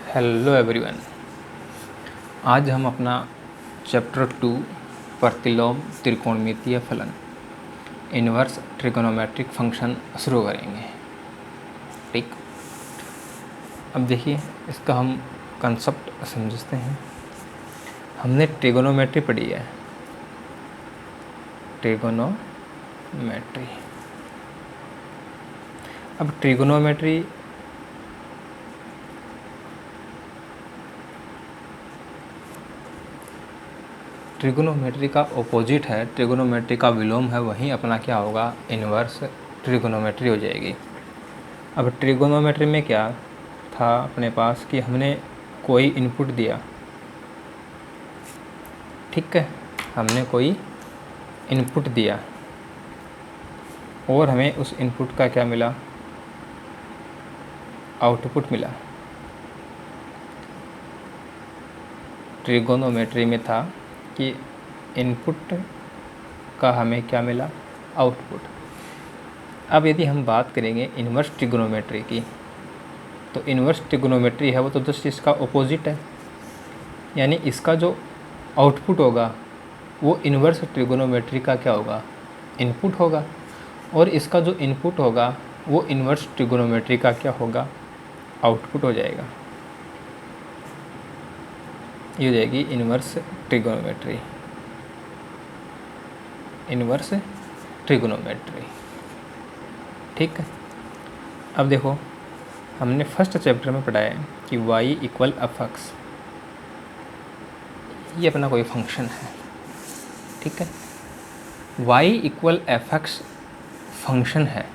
Hello everyone. आज हम अपना चैप्टर 2 प्रतिलोम त्रिकोणमितीय फलन इन्वर्स ट्रिगोनोमेट्रिक फंक्शन शुरू करेंगे। ठीक, अब देखिए इसका हम कंसेप्ट समझते हैं। हमने ट्रिगोनोमेट्री पढ़ी है, ट्रिगोनोमेट्री। अब ट्रिगोनोमेट्री का ऑपोजिट है, ट्रिगोनोमेट्री का विलोम है, वहीं अपना क्या होगा, इन्वर्स ट्रिगोनोमेट्री हो जाएगी। अब ट्रिगोनोमेट्री में क्या था अपने पास कि हमने कोई इनपुट दिया, ठीक है, हमने कोई इनपुट दिया और हमें उस इनपुट का क्या मिला, आउटपुट मिला। ट्रिगोनोमेट्री में था कि इनपुट का हमें क्या मिला, आउटपुट। अब यदि हम बात करेंगे इन्वर्स ट्रिगोनोमेट्री की, तो इन्वर्स ट्रिगोनोमेट्री है वो तो जस्ट इसका ऑपोजिट है, यानी इसका जो आउटपुट होगा वो इन्वर्स ट्रिगोनोमेट्री का क्या होगा, इनपुट होगा, और इसका जो इनपुट होगा वो इन्वर्स ट्रिगोनोमेट्री का क्या होगा, आउटपुट हो जाएगा। ये हो जाएगी इन्वर्स ट्रिगोनोमेट्री, इन्वर्स ट्रिगोनोमेट्री। ठीक है, अब देखो हमने फर्स्ट चैप्टर में पढ़ा है कि y इक्वल fx, ये अपना कोई फंक्शन है, ठीक है। y इक्वल fx फंक्शन है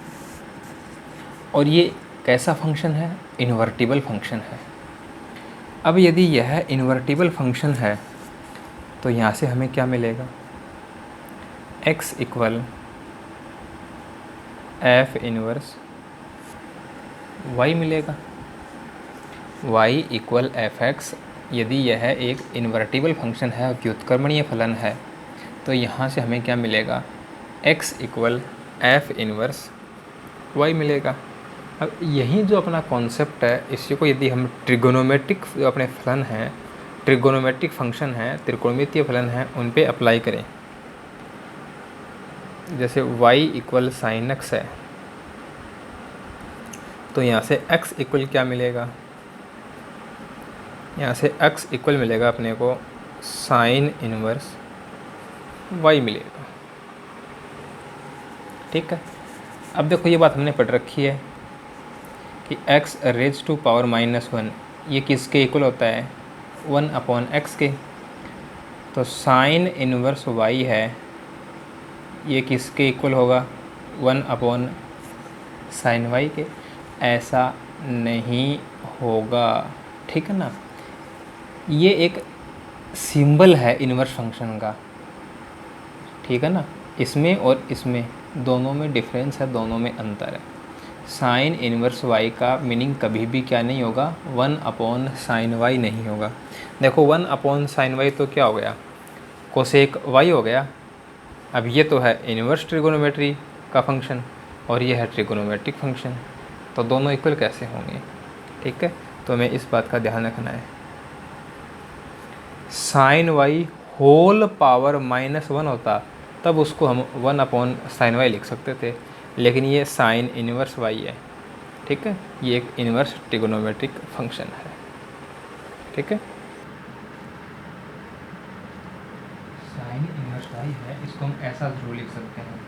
और ये कैसा फंक्शन है, इन्वर्टिबल फंक्शन है। अब यदि यह इन्वर्टिबल फंक्शन है तो यहाँ से हमें क्या मिलेगा, x equal f inverse y मिलेगा। y इक्वल fx, यदि यह एक इन्वर्टिबल फंक्शन है, व्युत्क्रमणीय फलन है, तो यहाँ से हमें क्या मिलेगा, x equal f inverse y मिलेगा। अब यही जो अपना कॉन्सेप्ट है, इसी को यदि हम ट्रिगोनोमेट्रिक जो अपने फलन हैं, ट्रिगोनोमेट्रिक फंक्शन हैं, त्रिकोणमितीय फलन हैं, उन पे अप्लाई करें। जैसे y इक्वल साइन x है, तो यहाँ से x इक्वल क्या मिलेगा, यहाँ से x इक्वल मिलेगा अपने को साइन इनवर्स y मिलेगा। ठीक है, अब देखो ये बात हमने पढ़ रखी है कि x रेज टू पावर -1 ये किसके इक्वल होता है, 1/x के। तो साइन इनवर्स y है, ये किसके इक्वल होगा, 1/sin y के। ऐसा नहीं होगा, ठीक है ना। ये एक सिंबल है इन्वर्स फंक्शन का, ठीक है ना। इसमें और इसमें दोनों में डिफरेंस है, दोनों में अंतर है। साइन इनवर्स y का मीनिंग कभी भी क्या नहीं होगा, 1/sin y नहीं होगा। देखो 1/sin y तो क्या हो गया, कोसेक y हो गया। अब ये तो है इनवर्स ट्रिगोनोमेट्री का फंक्शन और ये है ट्रिगोनोमेट्रिक फंक्शन, तो दोनों इक्वल कैसे होंगे, ठीक है। तो हमें इस बात का ध्यान रखना है। साइन y होल पावर -1 होता तब उसको हम 1/sin y लिख सकते थे, लेकिन ये साइन इनवर्स y है, ठीक है। ये एक इनवर्स ट्रिगोनोमेट्रिक फंक्शन है, ठीक है। साइन इनवर्स y है, इसको हम ऐसा जरूर लिख सकते हैं,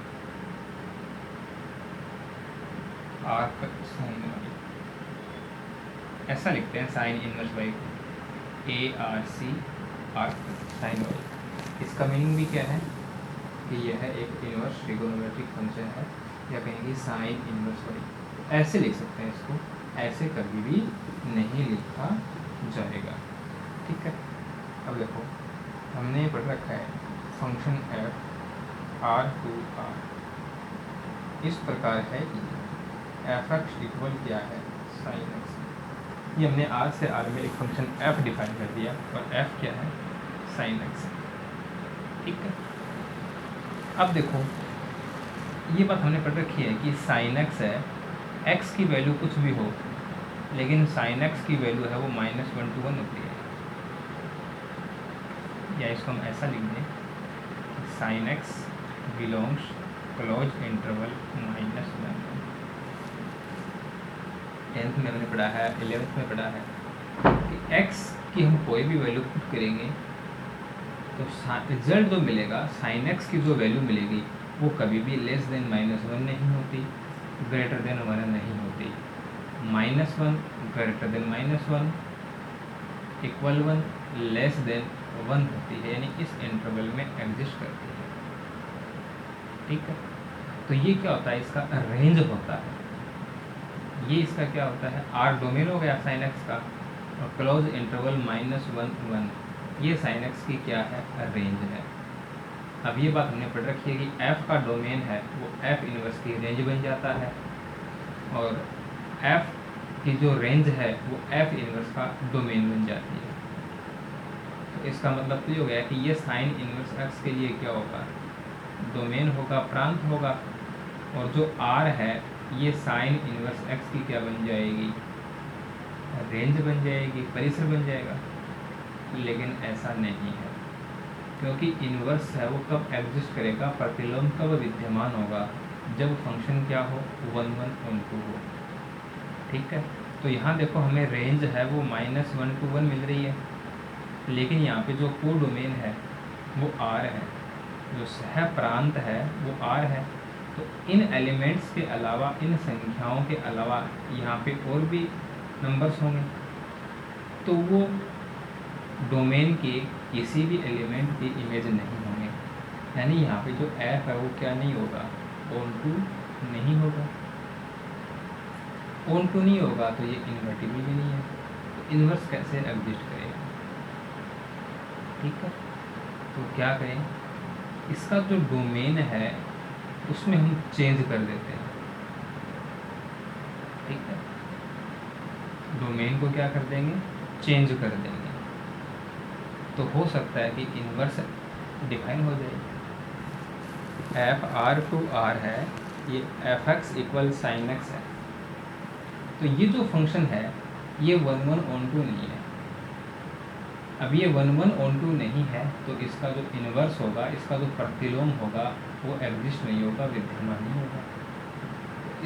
आर्क साइन y, ऐसा लिखते हैं साइन इनवर्स y को, ARC आर्क साइन y। इसका मीनिंग भी क्या है कि यह एक इनवर्स ट्रिगोनोमेट्रिक फंक्शन है, या कहेंगे साइन इनवर्स y। ऐसे लिख सकते हैं इसको, ऐसे कभी भी नहीं लिखा जाएगा, ठीक है। अब देखो हमने पढ़ रखा है फंक्शन f R2R इस प्रकार है कि fx इक्वल क्या है, साइन x। ये हमने R से R में एक फंक्शन f डिफाइन कर दिया और f क्या है, साइन x, ठीक है। अब देखो ये बात हमने पढ़ रखी है कि साइन x है, x की वैल्यू कुछ भी हो, लेकिन साइन एक्स की वैल्यू है वो -1 to 1 होती है। या इसको हम ऐसा लिख दें, sine x belongs close interval -1। 10th में हमने पढ़ा है, 11th में पढ़ा है कि x की हम कोई भी वैल्यू पुट करेंगे तो रिजल्ट जो मिलेगा, साइन एक्स की जो वैल्यू मिलेगी वो कभी भी लेस देन -1 नहीं होती, ग्रेटर देन 1 नहीं होती। -1 greater than -1 equal 1 less than 1 होती है, यानी इस इंटरवल में एग्जिस्ट करती है। ठीक है, तो ये क्या होता है, इसका रेंज होता है। ये इसका क्या होता है, आर डोमेन हो गया साइन एक्स का, और क्लोज इंटरवल -1 1 ये साइन एक्स की क्या है, रेंज है। अब ये बात हमने पढ़ रखी है कि f का डोमेन है वो f इनवर्स की रेंज बन जाता है, और f की जो रेंज है वो f इनवर्स का डोमेन बन जाती है। तो इसका मतलब तो ये हो गया कि ये साइन इनवर्स x के लिए क्या होगा, डोमेन होगा, प्रांत होगा, और जो r है ये साइन इनवर्स x की क्या बन जाएगी, रेंज बन जाएगी, परिसर बन जाएगा। लेकिन ऐसा नहीं है, क्योंकि इनवर्स है वो कब एग्जिस्ट करेगा, प्रतिलोम कब विद्यमान होगा, जब फंक्शन क्या हो, 1 1 1 2 हो। ठीक है, तो यहाँ देखो हमें रेंज है वो -1 to 1 मिल रही है, लेकिन यहाँ पे जो को डोमेन है वो r है, जो सह प्रांत है वो r है। तो इन एलिमेंट्स के अलावा, इन संख्याओं के अलावा यहाँ पे और भी नंबर्स होंगे, तो वो डोमेन के किसी भी एलिमेंट की इमेज नहीं होंगे। यानी यहाँ पे जो f है वो क्या नहीं होगा, ऑन टू नहीं होगा। ऑन टू नहीं होगा तो ये इन्वर्टिबल भी नहीं है, तो इन्वर्स कैसे एग्जिस्ट करेगा। ठीक है, तो क्या करें, इसका जो डोमेन है उसमें हम चेंज कर देते हैं। ठीक है, डोमेन को क्या कर देंगे, चेंज कर देंगे, तो हो सकता है कि इन्वर्स डिफाइन हो जाए। एफ आर टू आर है, ये F x equal sine x है, तो ये जो फंक्शन है ये 1 1 ऑन टू नहीं है। अब ये 1 1 ऑन टू नहीं है तो इसका जो इन्वर्स होगा, इसका जो प्रतिलोम होगा वो एग्जिस्ट नहीं होगा, विद्यमान नहीं होगा।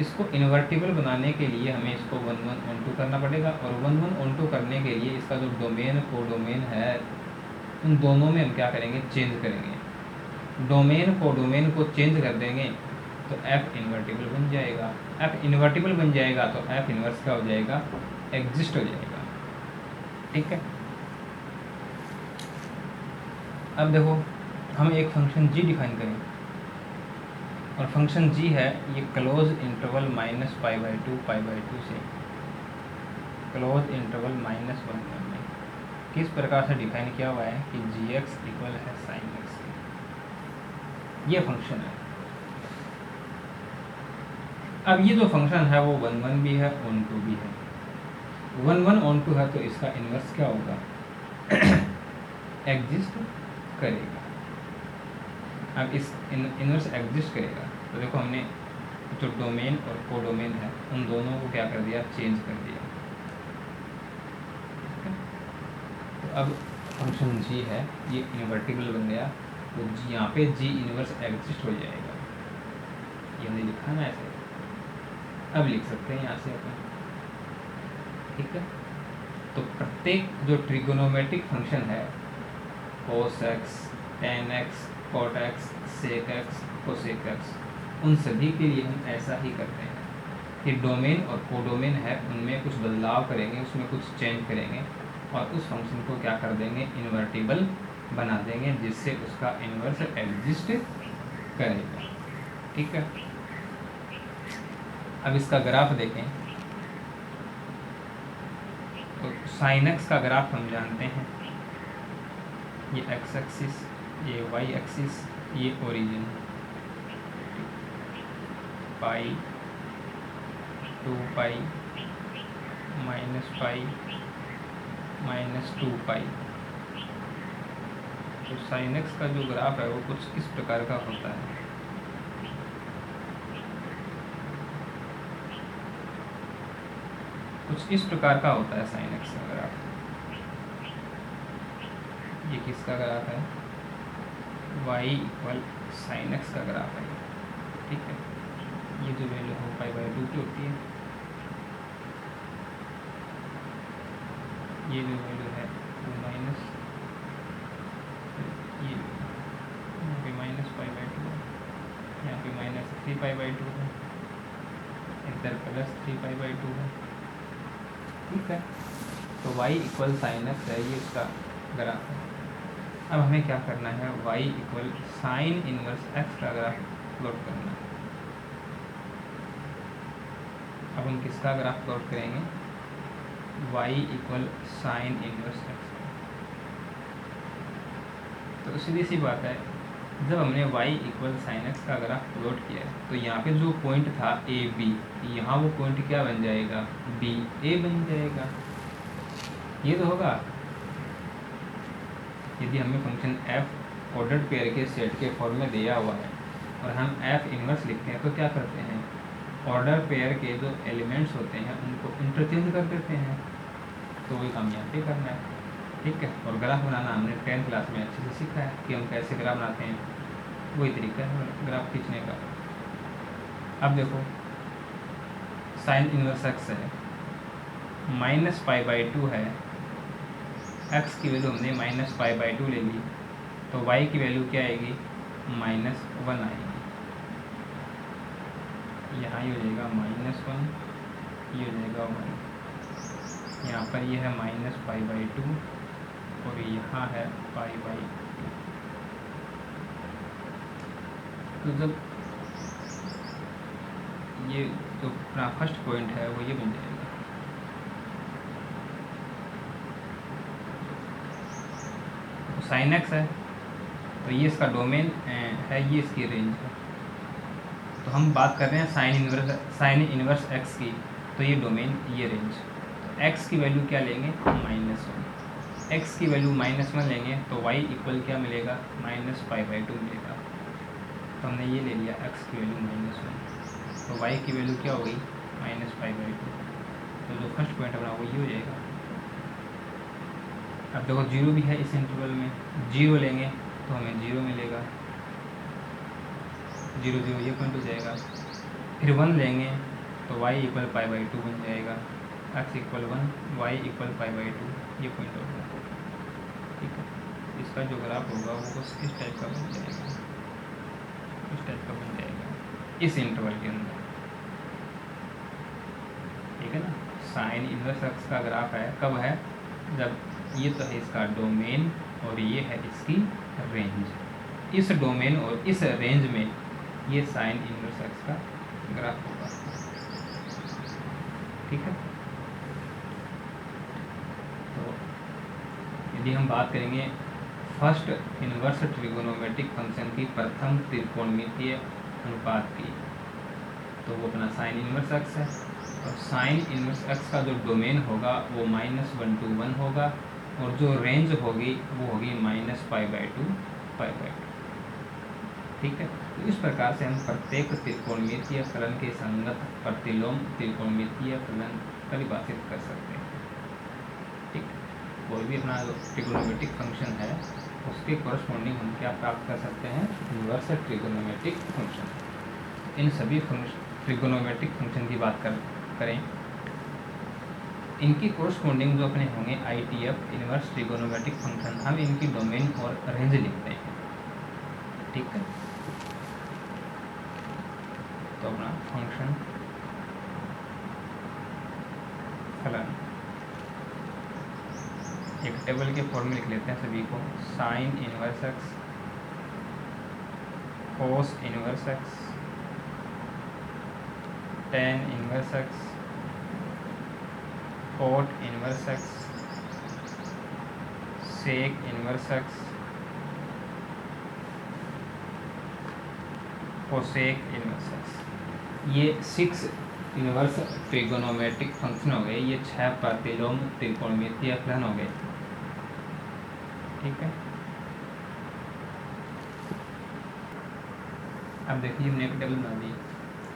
इसको इन्वर्टिबल बनाने के लिए हमें इसको 1 1 ऑन टू करना पड़ेगा, और 1 1 ऑन टू करने के लिए इसका जो डोमेन को डोमेन है उन दोनों में हम क्या करेंगे, चेंज करेंगे। डोमेन को डोमेन को चेंज कर देंगे तो f इन्वर्टिबल बन जाएगा। f इन्वर्टिबल बन जाएगा तो f इन्वर्स क्या हो जाएगा, एग्जिस्ट हो जाएगा। ठीक है, अब देखो हम एक फंक्शन g डिफाइन करें, और फंक्शन g है ये क्लोज इंटरवल -π/2 π/2 से क्लोज इंटरवल -1 1 में किस प्रकार से डिफाइन किया हुआ है कि gx इक्वल है साइन एक्स के। ये फंक्शन है। अब ये जो फंक्शन है वो 1 1 भी है, ऑन टू भी है। 1 1 ऑन टू है तो इसका इन्वर्स क्या होगा, एग्जिस्ट करेगा। अब इस इन्वर्स एग्जिस्ट करेगा तो देखो हमने जो डोमेन और कोडोमेन है उन दोनों को क्या कर दिया, चेंज कर दिया। तो अब फंक्शन g है ये इन्वर्टिबल बन गया, तो g यहाँ पे g इन्वर्स एग्जिस्ट हो जाएगा। ये हमने लिखा ना ऐसे, अब लिख सकते हैं यहाँ से अपन। ठीक है, तो प्रत्येक जो ट्रिगोनोमेट्रिक फंक्शन है, cos x, tan x, cot x, sec x, cosec x, उन सभी के लिए हम ऐसा ही करते हैं कि डोमेन और कोडोमेन है उनमें कुछ बदलाव करेंगे, उसमें कुछ चेंज करेंगे, और उस फंक्शन को क्या कर देंगे, इन्वर्टिबल बना देंगे, जिससे उसका इन्वर्स एग्जिस्ट करेगा। ठीक है, अब इसका ग्राफ देखें तो साइन एक्स का ग्राफ हम जानते हैं, ये एक्स एक्सिस, ये वाई एक्सिस, ये ओरिजिन, पाई 2 पाई -पाई -2 पाई। तो साइन एक्स का जो ग्राफ है वो कुछ इस प्रकार का होता है। कुछ इस प्रकार का होता है साइन एक्स का ग्राफ। ये किसका ग्राफ है? y इक्वल साइन एक्स का ग्राफ है, ठीक है। ये जो वैल्यू हो π/2 की होती है, ये जो वैल्यू है 2 माइनस, ये यहाँ पे -π/2 है, यहाँ पे -3π/2 है, इधर +3π/2 है, ठीक है। तो y इक्वल साइन एक्स है, ये इसका ग्राफ है। अब हमें क्या करना है? y equal sign inverse x का ग्राफ प्लॉट करना है। अब हम किसका ग्राफ प्लॉट करेंगे? y equal sign inverse x। तो सीधी सी बात है, जब हमने y इक्वल साइन एक्स का ग्राफ प्लॉट किया है तो यहाँ पे जो पॉइंट था ए बी, यहाँ वो पॉइंट क्या बन जाएगा? बी ए बन जाएगा। ये तो होगा। यदि हमें फंक्शन f ऑर्डर्ड पेयर के सेट के फॉर्म में दिया हुआ है और हम f इनवर्स लिखते हैं तो क्या करते हैं? ऑर्डर पेयर के जो एलिमेंट्स होते हैं उनको इंटरचेंज कर देते हैं। तो वही काम यहाँ पे करना है, ठीक है। और ग्राफ बनाना हमने 10th क्लास में अच्छे से सीखा है कि हम कैसे ग्राफ बनाते हैं, वही तरीका है ग्राफ खींचने का। अब देखो, साइन इनवर्स एक्स है, -π/2 है, x की वैल्यू हमने -π/2 ले ली, तो y की वैल्यू क्या आएगी? -1 आएगी। यहाँ ये हो जाएगा -1, ये हो जाएगा 1, यहाँ पर ये है -π/2 और यहाँ है π/2। तो जब ये जो अपना फर्स्ट पॉइंट है वो ये बन जाएगा। तो साइन एक्स है तो ये इसका डोमेन है, ये इसकी रेंज है। तो हम बात कर रहे हैं साइन इनवर्स एक्स की, तो ये डोमेन, ये रेंज। तो एक्स की वैल्यू क्या लेंगे? -1। एक्स की वैल्यू -1 लेंगे तो y इक्वल क्या मिलेगा? -π/2 मिलेगा। तो हमने ये ले लिया x की वैल्यू -1, तो y की वैल्यू क्या होगी? -π/2। तो जो फर्स्ट पॉइंट अपना वो ये हो जाएगा। अब देखो 0 भी है इस इंटरवल में, 0 लेंगे तो हमें 0 मिलेगा, 0 0 ये पॉइंट हो जाएगा। फिर 1 लेंगे तो y इक्वल π/2 बन जाएगा, x इक्वल 1, y इक्वल π/2, ये पॉइंट होगा, ठीक है। इसका जो ग्राफ होगा वो कुछ इस टाइप का बन जाएगा, इस टाइप का बन जाएगा इस इंटरवल के अंदर, ठीक है ना। साइन इनवर्स एक्स का ग्राफ है, कब है? जब ये तो है इसका डोमेन और ये है इसकी रेंज। इस डोमेन और इस रेंज में ये साइन इनवर्स एक्स का ग्राफ होगा, ठीक है। तो यदि हम बात करेंगे फर्स्ट इनवर्स ट्रिगोनोमेट्रिक फंक्शन की प्रथम त्रिकोणमितीय अनुपात की, तो वो अपना साइन इनवर्स एक्स है। और साइन इनवर्स एक्स का जो डोमेन होगा वो -1 to 1 होगा और जो रेंज होगी वो होगी -π/2, π/2, ठीक है। तो इस प्रकार से हम प्रत्येक त्रिकोणमितीय फलन के संगत प्रतिलोम त्रिकोणमितीय फलन परिभाषित कर सकते हैं, ठीक। कोई भी अपना जो ट्रिगोनोमेट्रिक फंक्शन है उसके कॉरस्पॉन्डिंग हम क्या प्राप्त कर सकते हैं? Inverse trigonometric function. इन सभी ट्रिगोनोमेट्रिक फंक्शन की बात करें, इनकी कोरस्पॉन्डिंग जो अपने होंगे ITF इनवर्स ट्रिगोनोमेट्रिक फंक्शन, हम इनकी डोमेन और रेंज लिखते हैं, ठीक है। तो अपना फंक्शन फलन एक टेबल के फॉर्म में लिख लेते हैं सभी को। Sine inverse x, cos inverse x, tan inverse x, cot inverse x, sec inverse x, cosec inverse x. ये 6 इनवर्स ट्रिगोनोमेट्रिक फंक्शन हो गए, ये 6 प्रतिलोम त्रिकोणमितीय फलन हो गए, ठीक है। अब देखिए हमने एक टेबल बना दी,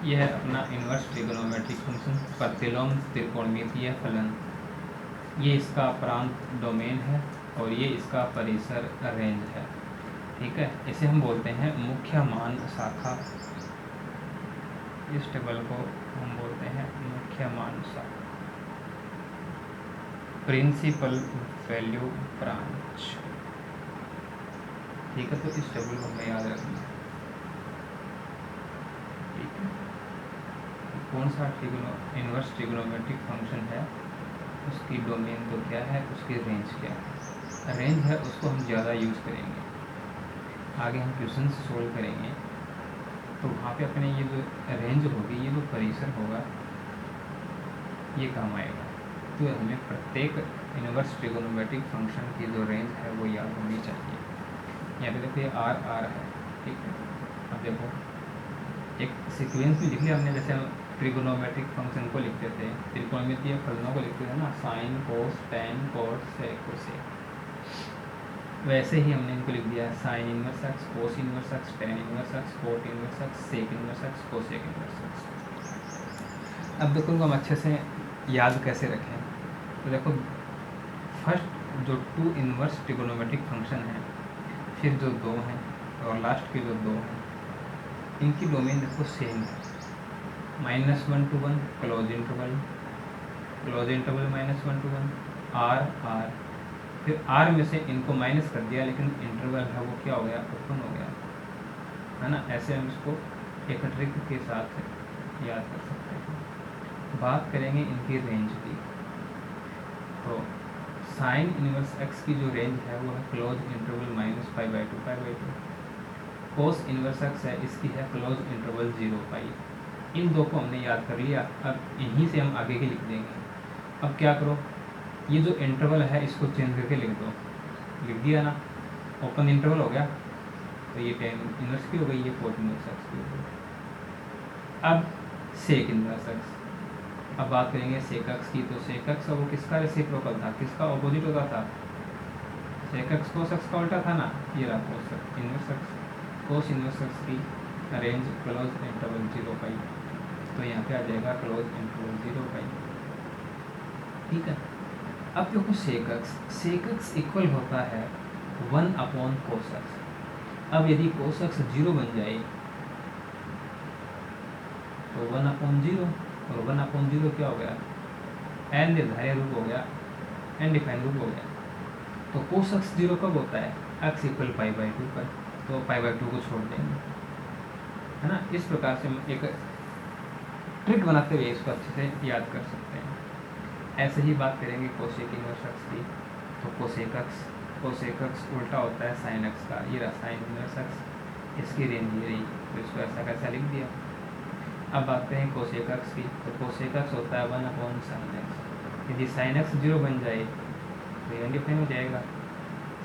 यह है अपना इन्वर्स ट्रिगोनोमेट्रिक फंक्शन, प्रतिलोम त्रिकोणमितीय फलन। ये इसका प्रांत डोमेन है और ये इसका परिसर रेंज है। ठीक है, इसे हम बोलते हैं मुख्य मान शाखा। इस टेबल को हम बोलते हैं मुख्य मान शाखा, प्रिंसिपल वैल्यू ब्रांच। ठीक है, तो इस टेबल को हमें याद रखना है। ठीक है, कौन सा इन्वर्स ट्रिगोनोमेट्रिक फंक्शन है, उसकी डोमेन तो क्या है, उसकी रेंज क्या है। रेंज है उसको हम ज़्यादा यूज़ करेंगे, आगे हम क्वेश्चन सोल्व करेंगे तो वहाँ पे अपने ये जो रेंज होगी, ये जो परिसर होगा, ये काम आएगा। तो हमें प्रत्येक इन्वर्स ट्रिगोनोमेट्रिक फंक्शन की जो रेंज है वो याद होनी चाहिए। यहाँ पे देखो ये आर है। ठीक है, अब देखो एक सीक्वेंस में लिख लिया हमने, जैसे हम ट्रिगोनोमेट्रिक फंक्शन को लिखते थे, त्रिकोणमितीय फलनों को लिखते थे ना, sine cos tan cot sec cosec, वैसे ही हमने इनको लिख दिया sine inverse x, cos inverse x, tan inverse x, cot inverse x, sec inverse x, cosec inverse x. अब देखो इनको हम अच्छे से याद कैसे रखें। तो देखो फर्स्ट जो टू इनवर्स ट्रिगोनोमेट्रिक फंक्शन है, फिर जो दो हैं और लास्ट के जो दो हैं, इनकी डोमेन देखो सेम है, -1 to 1 closed interval -1 to 1 are. फिर आर में से इनको माइनस कर दिया, लेकिन इंटरवल है वो क्या हो गया, ओपन हो गया, है ना। ऐसे हम इसको एक ट्रिक के साथ याद कर सकते हैं। बात करेंगे इनकी रेंज की, तो साइन इनवर्स एक्स की जो रेंज है वो है close interval -π/2 π/2। Cos inverse x है, इसकी है क्लोज इंटरवल 0π। इन दो को हमने याद कर लिया, अब यहीं से हम आगे के लिख देंगे। अब क्या करो, ये जो इंटरवल है इसको चेंज करके लिख दो, लिख दिया ना, ओपन इंटरवल हो गया, तो ये टेन इनवर्स की हो गई, ये कोट इनवर्स एक्स की हो गई। अब सेक इनवर्स एक्स, अब बात करेंगे सेक एक्स की, तो सेक एक्स वो किसका रेसिप्रोकल था, किसका ऑपोजिट होता था, सेक एक्स कोस एक्स का उल्टा था ना, ये रहा कोस inverse x. Cos inverse x की रेंज क्लोज इंटरवल 0π, तो यहाँ पे आ जाएगा क्लोज इंटरवल 0π। ठीक है, अब देखो सेक एक्स इक्वल होता है 1/cos x। अब यदि cos x 0 बन जाए तो 1/0, और 1/0 क्या हो गया, n निर्धार्य रूप हो गया, n डिफाइन रूप हो गया। तो cos x 0 कब होता है, x = π/2 पर, तो π/2 को छोड़ देंगे, है ना। इस प्रकार से हम एक ट्रिक बनाते हुए इसको अच्छे से याद कर सकते हैं। ऐसे ही बात करेंगे कोसेक इनवर्स एक्स की, तो कोसेक एक्स उल्टा होता है साइन एक्स का, ये रहा साइन इनवर्स एक्स, इसकी रेंज ये रही, तो इसको ऐसा कैसा लिख दिया। अब बात करें कोसेक एक्स की, तो कोसेक एक्स होता है 1/sin x। यदि साइन एक्स 0 बन जाए तो ये अनडिफाइन हो जाएगा।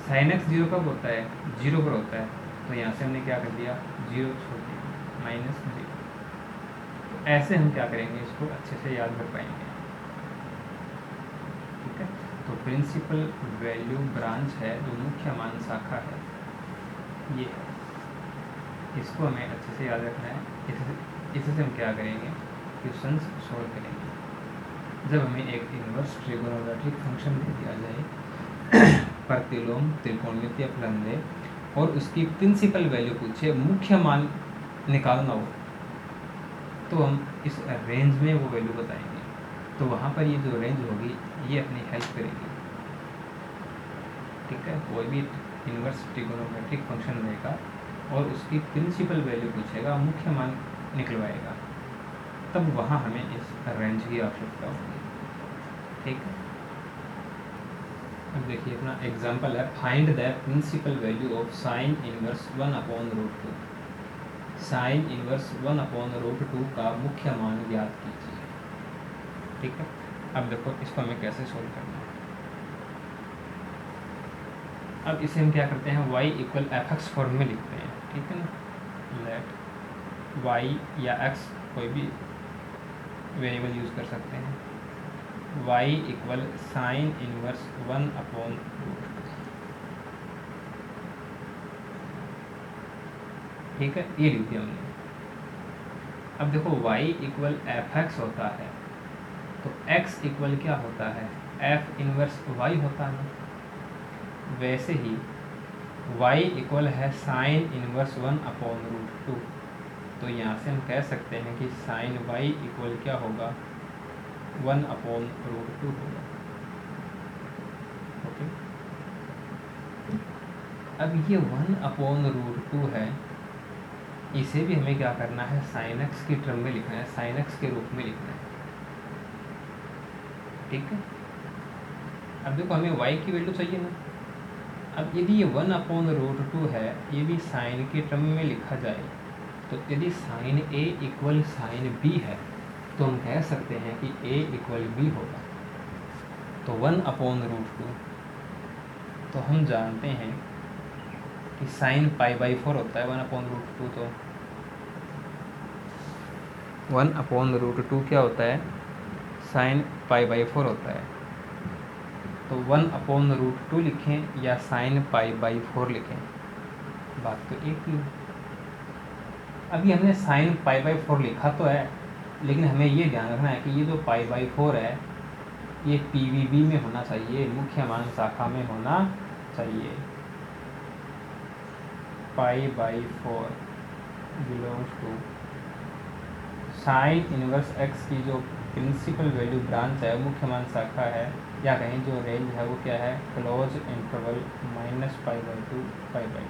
साइन एक्स 0 कब होता है, 0 पर होता है, तो यहाँ से हमने क्या कर दिया, 0 छोड़ दिया, -0। तो ऐसे हम क्या करेंगे, इसको अच्छे से याद कर पाएंगे। ठीक है, तो प्रिंसिपल वैल्यू ब्रांच है, जो मुख्य मान शाखा है, ये है, इसको हमें अच्छे से याद रखना है। इससे हम क्या करेंगे, क्वेश्चंस सॉल्व करेंगे। जब हमें एक इन्वर्स ट्रिगोनोमेट्रिक फंक्शन दे दिया जाए, प्रतिलोम त्रिकोणमितीय फलन दे और उसकी प्रिंसिपल वैल्यू पूछे, मुख्य मान निकालना हो, तो हम इस रेंज में वो वैल्यू बताएंगे। तो वहाँ पर ये जो रेंज होगी ये अपनी हेल्प करेगी। ठीक है, कोई भी इन्वर्स ट्रिगोनोमेट्रिक फंक्शन देगा और उसकी प्रिंसिपल वैल्यू पूछेगा, मुख्य मान निकलवाएगा, तब वहाँ हमें इस रेंज की आवश्यकता होगी। ठीक है, अब देखिए अपना एग्जांपल है, find the principal value of sine inverse 1/√2। Sine inverse 1/√2 का मुख्य मान ज्ञात कीजिए। ठीक है, अब देखो इसको हमें कैसे सोल्व करना है। अब इसे हम क्या करते हैं, y = fx फॉर्म में लिखते हैं। ठीक है ना, लेट y या x कोई भी वेरिएबल यूज़ कर सकते हैं। y = sine inverse 1/√2। ठीक है, ये लिख दिया हमने। अब देखो y इक्वल एफ एक्स होता है, तो x इक्वल क्या होता है, एफ इनवर्स y होता है। वैसे ही y इक्वल है साइन इनवर्स 1/√2। तो यहाँ से हम कह सकते हैं कि साइन y इक्वल क्या होगा, 1/√2 होगा। ओके, अब ये 1/√2 है, इसे भी हमें क्या करना है, साइन x की टर्म में लिखना है, साइन x के रूप में लिखना है। ठीक है, अब देखो हमें y की वैल्यू चाहिए ना। अब यदि ये 1/√2 है, ये भी साइन के टर्म में लिखा जाए, तो यदि sine a equal sine b है, तो हम कह सकते हैं कि a इक्वल b होगा। तो 1/√2, तो हम जानते हैं कि साइन π/4 होता है 1/√2। तो 1/√2 क्या होता है, साइन π/4 होता है। तो 1/√2 लिखें या साइन π/4 लिखें, बात तो एक ही है। अभी हमने साइन π/4 लिखा तो है, लेकिन हमें ये ध्यान रखना है कि ये जो π/4 है, ये PVB में होना चाहिए, मुख्य मान शाखा में होना चाहिए। π/4 belongs to sine inverse x की जो प्रिंसिपल वैल्यू ब्रांच है, मुख्य मान शाखा है, या कहीं जो रेंज है वो क्या है, क्लोज इंटरवल -π/2 π/2।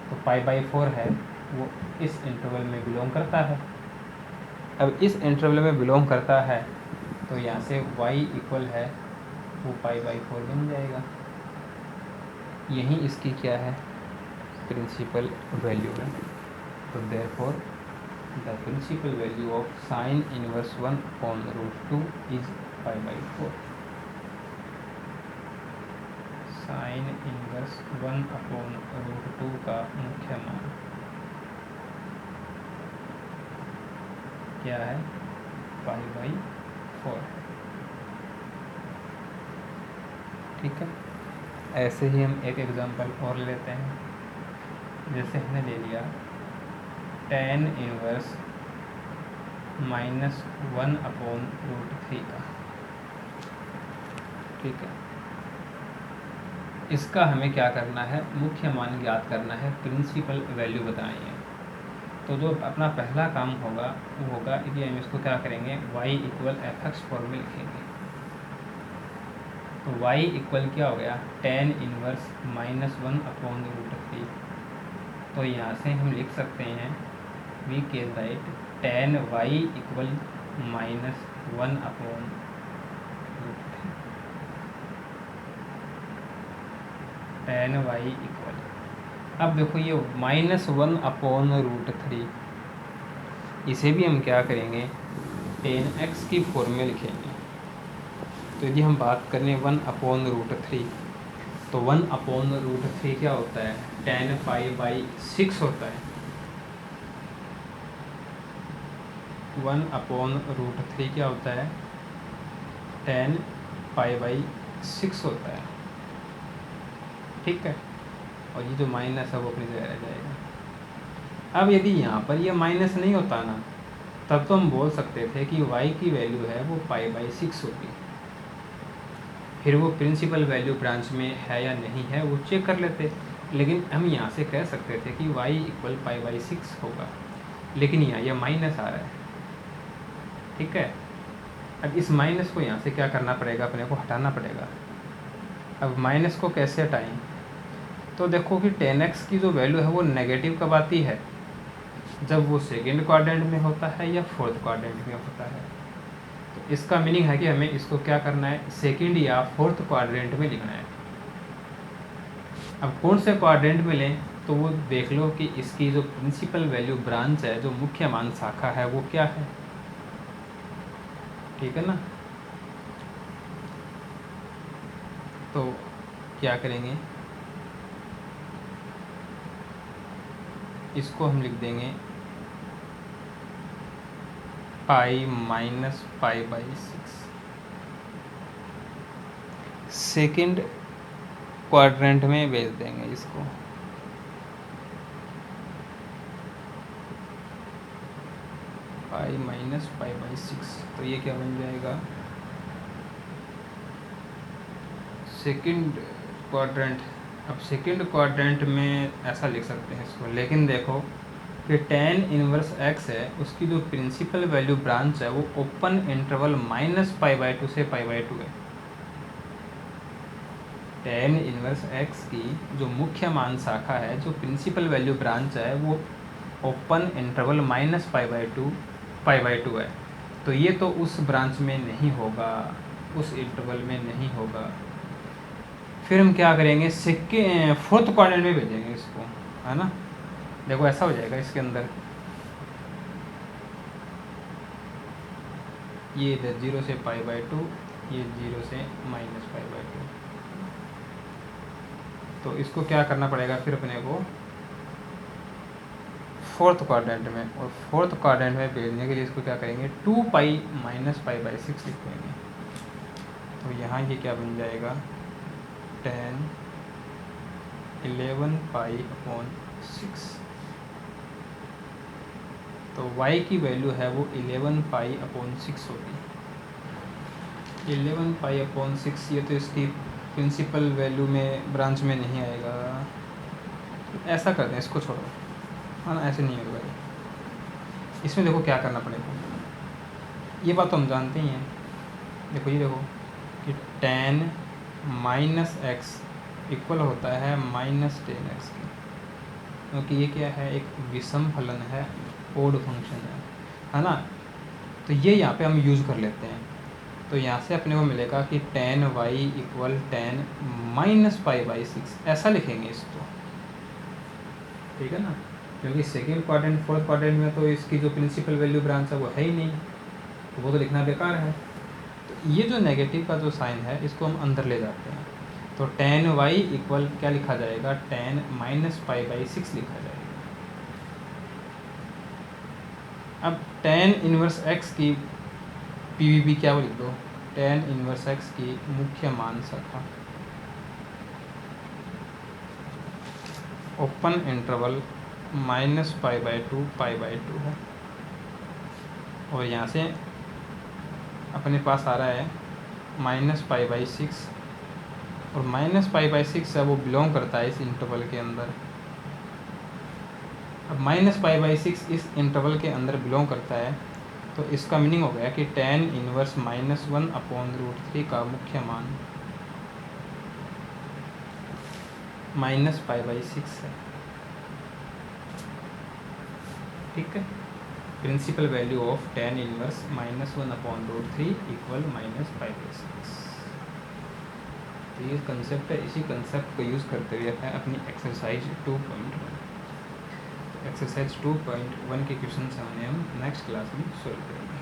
तो π/4 है वो इस इंटरवल में बिलोंग करता है। अब इस इंटरवल में बिलोंग करता है, तो यहाँ से y इक्वल है वो π/4 बन जाएगा। यही इसकी क्या है, प्रिंसिपल वैल्यू है। तो therefore the principal value of sine inverse 1/√2 is π/4। साइन इनवर्स 1/√2 का मुख्य मान क्या है, π/4। ठीक है, ऐसे ही हम एक एग्जांपल और लेते हैं। जैसे हमने ले लिया tan इनवर्स -1/√3 का। ठीक है, इसका हमें क्या करना है, मुख्य मान ज्ञात करना है, प्रिंसिपल वैल्यू बतानी है। तो जो अपना पहला काम होगा वो होगा, यदि हम इसको क्या करेंगे, y equal F x form में लिखेंगे। तो y इक्वल क्या हो गया, tan इनवर्स -1/√3। तो यहाँ से हम लिख सकते हैं, we can write tan y equal -1/√3। tan y equal, अब देखो ये -1/√3, इसे भी हम क्या करेंगे, tan x की फॉर्म में लिखेंगे। तो यदि हम बात करें 1/√3, तो 1/√3 क्या होता है, tan π/6 होता है। 1/√3 क्या होता है, tan π/6 होता है। ठीक है, और ये जो माइनस है वो अपनी जगह रह जाएगा। अब यदि यहाँ पर ये माइनस नहीं होता ना, तब तो हम बोल सकते थे कि y की वैल्यू है वो π/6 होगी। फिर वो प्रिंसिपल वैल्यू ब्रांच में है या नहीं है वो चेक कर लेते, लेकिन हम यहाँ से कह सकते थे कि y इक्वल π/6 होगा, लेकिन यहाँ यह माइनस आ रहा है। ठीक है, अब इस माइनस को यहाँ से क्या करना पड़ेगा, अपने को हटाना पड़ेगा। अब माइनस को कैसे हटाएं, तो देखो कि tan x की जो वैल्यू है वो नेगेटिव कब आती है, जब वो सेकेंड क्वाड्रेंट में होता है या फोर्थ क्वाड्रेंट में होता है। तो इसका मीनिंग है कि हमें इसको क्या करना है, सेकेंड या फोर्थ क्वाड्रेंट में लिखना है। अब कौन से क्वाड्रेंट में लें, तो वो देख लो कि इसकी जो प्रिंसिपल वैल्यू ब्रांच है, जो मुख्य मान शाखा है, वो क्या है। ठीक है ना, तो क्या करेंगे, इसको हम लिख देंगे π-π/6। सेकेंड क्वाड्रेंट में भेज देंगे इसको। Pi minus pi by 6। तो ये क्या बन जाएगा, सेकंड क्वाड्रेंट। अब सेकंड क्वाड्रेंट में ऐसा लिख सकते हैं इसको, लेकिन देखो कि tan इनवर्स x है, उसकी जो प्रिंसिपल वैल्यू ब्रांच है वो ओपन इंटरवल -π/2 से π/2 है। tan इनवर्स x की जो मुख्य मान शाखा है, जो प्रिंसिपल वैल्यू ब्रांच है, वो ओपन इंटरवल -π/2 π/2 है। तो ये तो उस ब्रांच में नहीं होगा, उस इंटरवल में नहीं होगा। फिर हम क्या करेंगे, फोर्थ क्वाड्रेंट में भेजेंगे इसको, है ना। देखो ऐसा हो जाएगा इसके अंदर, ये इधर 0 से π/2, ये 0 से -π/2। तो इसको क्या करना पड़ेगा फिर अपने को फोर्थ क्वाड्रेंट में, और फोर्थ क्वाड्रेंट में भेजने के लिए इसको क्या करेंगे, 2π - π/6 लिख देंगे। तो यहाँ ये क्या बन जाएगा, tan 11π/6। तो y की वैल्यू है वो 11π/6 होगी। 11π/6, ये तो इसकी प्रिंसिपल वैल्यू में ब्रांच में नहीं आएगा। ऐसा करते हैं, इसको छोड़ो, हाँ ना, ऐसे नहीं होगा ये। इसमें देखो क्या करना पड़ेगा, ये बात तो हम जानते ही हैं। देखो ये देखो कि tan -x इक्वल होता है -10x के, क्योंकि ये क्या है, एक विषम फलन है, ओड फंक्शन है ना। तो ये यहाँ पे हम यूज़ कर लेते हैं। तो यहाँ से अपने को मिलेगा कि tan y इक्वल tan -π/6, ऐसा लिखेंगे इसको, ठीक है ना। क्योंकि सेकेंड क्वाड्रेंट फोर्थ क्वाड्रेंट में तो इसकी जो प्रिंसिपल वैल्यू ब्रांच है वो है ही नहीं, तो वो तो लिखना बेकार है। तो ये जो नेगेटिव का जो साइन है, इसको हम अंदर ले जाते हैं। तो tan y इक्वल क्या लिखा जाएगा, tan -π/6 लिखा जाएगा। अब tan इनवर्स x की PVB क्या वो लिख दो, tan इनवर्स x की मुख्य मान शाखा ओपन इंटरवल -π/2 π/2 है। और यहाँ से अपने पास आ रहा है -π/6, और -π/6 है वो बिलोंग करता है इस इंटरवल के अंदर। अब -π/6 इस इंटरवल के अंदर बिलोंग करता है, तो इसका मीनिंग हो गया कि tan इनवर्स -1/√3 का मुख्य मान -π/6 है, ठीक है। Principal value of tan inverse -1/√3 equal -π/6। तो ये कंसेप्ट है, इसी कंसेप्ट को यूज़ करते हुए अपनी एक्सरसाइज 2.1, एक्सरसाइज 2.1 के क्वेश्चन हमने हम नेक्स्ट क्लास में सॉल्व करेंगे।